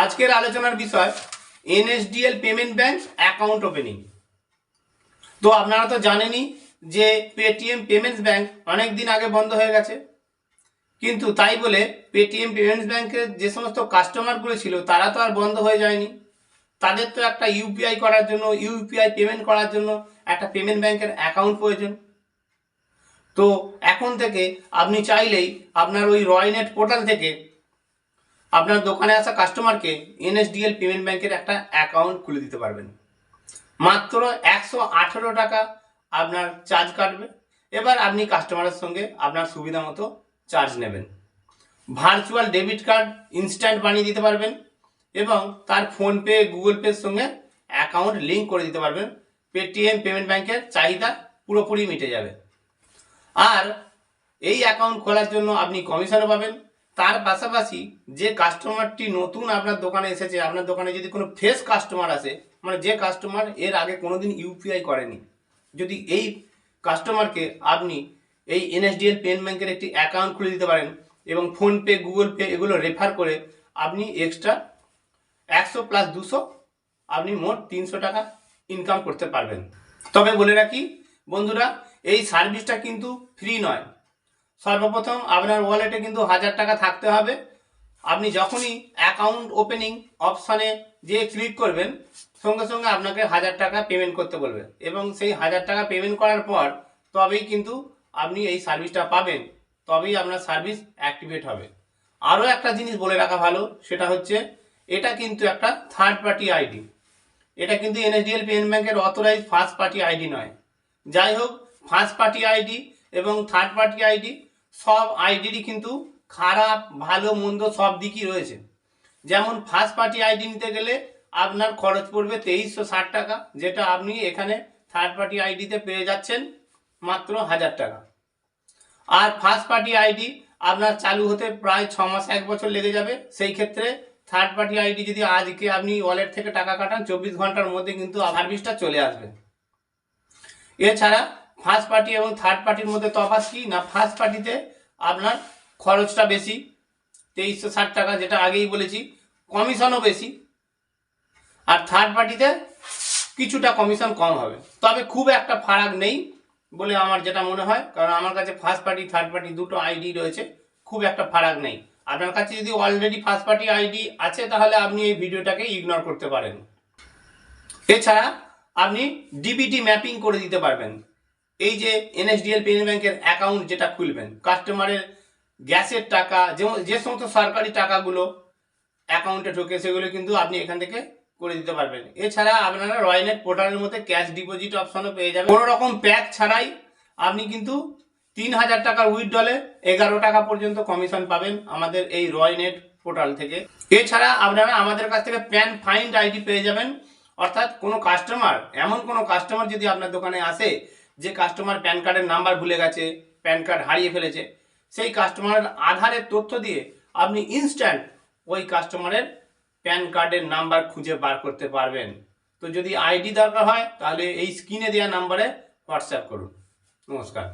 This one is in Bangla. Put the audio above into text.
আজকের আলোচনার বিষয় NSDL payment bank account opening. তো আপনারা তো জানেনই যে পেটিএম পেমেন্টস ব্যাংক অনেক দিন আগে বন্ধ হয়ে গেছে, কিন্তু তাই বলে পেটিএম পেমেন্টস ব্যাংকের যে সমস্ত কাস্টমারগুলো ছিল তারা তো আর বন্ধ হয়ে যায়নি। তাদের তো একটা ইউপিআই করার জন্য, ইউপিআই পেমেন্ট করার জন্য একটা পেমেন্ট ব্যাংকের অ্যাকাউন্ট প্রয়োজন। তো এখন থেকে আপনি চাইলেই আপনার ওই রয়নেট পোর্টাল থেকে আপনার দোকানে আসা কাস্টমারকে এনএসডিএল পেমেন্ট ব্যাংকের একটা অ্যাকাউন্ট খুলে দিতে পারবেন। মাত্র 118 টাকা আপনার চার্জ কাটবে। এবার আপনি কাস্টমারের সঙ্গে আপনার সুবিধা মতো চার্জ নেবেন। ভার্চুয়াল ডেবিট কার্ড ইনস্ট্যান্ট বানিয়ে দিতে পারবেন এবং তার ফোনপে, গুগল পের সঙ্গে অ্যাকাউন্ট লিঙ্ক করে দিতে পারবেন। পেটিএম পেমেন্ট ব্যাংকের চাহিদা পুরোপুরি মিটে যাবে। আর এই অ্যাকাউন্ট খোলার জন্য আপনি কমিশনও পাবেন। তার পাশাপাশি যে কাস্টমারটি নতুন আপনার দোকানে এসেছে, আপনার দোকানে যদি কোনো ফ্রেশ কাস্টমার আসে, মানে যে কাস্টমার এর আগে কোনোদিন ইউপিআই করেনি, যদি এই কাস্টমারকে আপনি এই এনএসডিএল পেমেন্ট ব্যাংকের একটি অ্যাকাউন্ট খুলে দিতে পারেন এবং ফোনপে, গুগল পে এগুলো রেফার করে আপনি এক্সট্রা 100 প্লাস 200 আপনি মোট 300 টাকা ইনকাম করতে পারবেন। তবে বলে রাখি বন্ধুরা, এই সার্ভিসটা কিন্তু ফ্রি নয়। সর্বপ্রথম আপনার ওয়ালেটে কিন্তু 1000 টাকা থাকতে হবে। আপনি যখনই অ্যাকাউন্ট ওপেনিং অপশানে যে ক্লিক করবেন, সঙ্গে সঙ্গে আপনাকে 1000 টাকা পেমেন্ট করতে বলবে এবং সেই 1000 টাকা পেমেন্ট করার পর তবেই কিন্তু আপনি এই সার্ভিসটা পাবেন, তবেই আপনার সার্ভিস অ্যাক্টিভেট হবে। আরও একটা জিনিস বলে রাখা ভালো, সেটা হচ্ছে এটা কিন্তু একটা থার্ড পার্টি আইডি। এটা কিন্তু এনএসডিএল পেমেন্ট ব্যাংকের অথরাইজ ফার্স্ট পার্টি আইডি নয়। যাই হোক, ফার্স্ট পার্টি আইডি এবং থার্ড পার্টি আইডি সব আইডিরই কিন্তু খারাপ, ভালো, মন্দ সব দিকই রয়েছে। যেমন ফার্স্ট পার্টি আইডি নিতে গেলে আপনার খরচ পড়বে 2360 টাকা, যেটা আপনি এখানে থার্ড পার্টি আইডিতে পেয়ে যাচ্ছেন মাত্র 1000 টাকা। আর ফার্স্ট পার্টি আইডি আপনার চালু হতে প্রায় 6 মাস 1 বছর লেগে যাবে। সেই ক্ষেত্রে থার্ড পার্টি আইডি যদি আজকে আপনি ওয়ালেট থেকে টাকা কাটান, 24 ঘন্টার মধ্যে কিন্তু সার্ভিসটা চলে আসবে। এছাড়া ফার্স্ট পার্টি এবং থার্ড পার্টির মধ্যে তফাৎ কি না, ফার্স্ট পার্টিতে আপনার খরচটা বেশি 2360 টাকা, যেটা আগেই বলেছি, কমিশনও বেশি। আর থার্ড পার্টিতে কিছুটা কমিশন কম হবে, তবে খুব একটা ফারাক নেই বলে আমার যেটা মনে হয়, কারণ আমার কাছে ফার্স্ট পার্টি থার্ড পার্টি দুটো আইডি রয়েছে, খুব একটা ফারাক নেই। আপনার কাছে যদি অলরেডি ফার্স্ট পার্টি আইডি আছে তাহলে আপনি এই ভিডিওটাকে ইগনোর করতে পারেন। এছাড়া আপনি ডিবিটি ম্যাপিং করে দিতে পারবেন। এই যে এনএসডিএল পেমেন্ট ব্যাংকের অ্যাকাউন্ট যেটা খুলবেন, কাস্টমারের গ্যাসের টাকা, যে সমস্ত সরকারি টাকাগুলো অ্যাকাউন্টে ঢোকে সেগুলো কিন্তু আপনি এখান থেকে করে দিতে পারবেন। এছাড়া আপনারা রয়নেট পোর্টালের মধ্যে ক্যাশ ডিপোজিট অপশনও পেয়ে যাবেন। কোনো রকম প্যাক ছাড়াই আপনি কিন্তু 3000 টাকার উইথড্রলে 11 টাকা পর্যন্ত কমিশন পাবেন আমাদের এই রয়নেট পোর্টাল থেকে। এছাড়া আপনারা আমাদের কাছ থেকে প্যান ফাইন্ড আইডি পেয়ে যাবেন। অর্থাৎ কোনো কাস্টমার, এমন কোনো কাস্টমার যদি আপনার দোকানে আসে যে কাস্টমার প্যান কার্ডের নাম্বার ভুলে গেছে, প্যান কার্ড হারিয়ে ফেলেছে, সেই কাস্টমারের আধারের তথ্য দিয়ে আপনি ইনস্ট্যান্ট ওই কাস্টমারের প্যান কার্ডের নাম্বার খুঁজে বার করতে পারবেন। তো যদি আইডি দরকার হয় তাহলে এই স্ক্রিনে দেওয়া নাম্বারে হোয়াটসঅ্যাপ করুন। নমস্কার।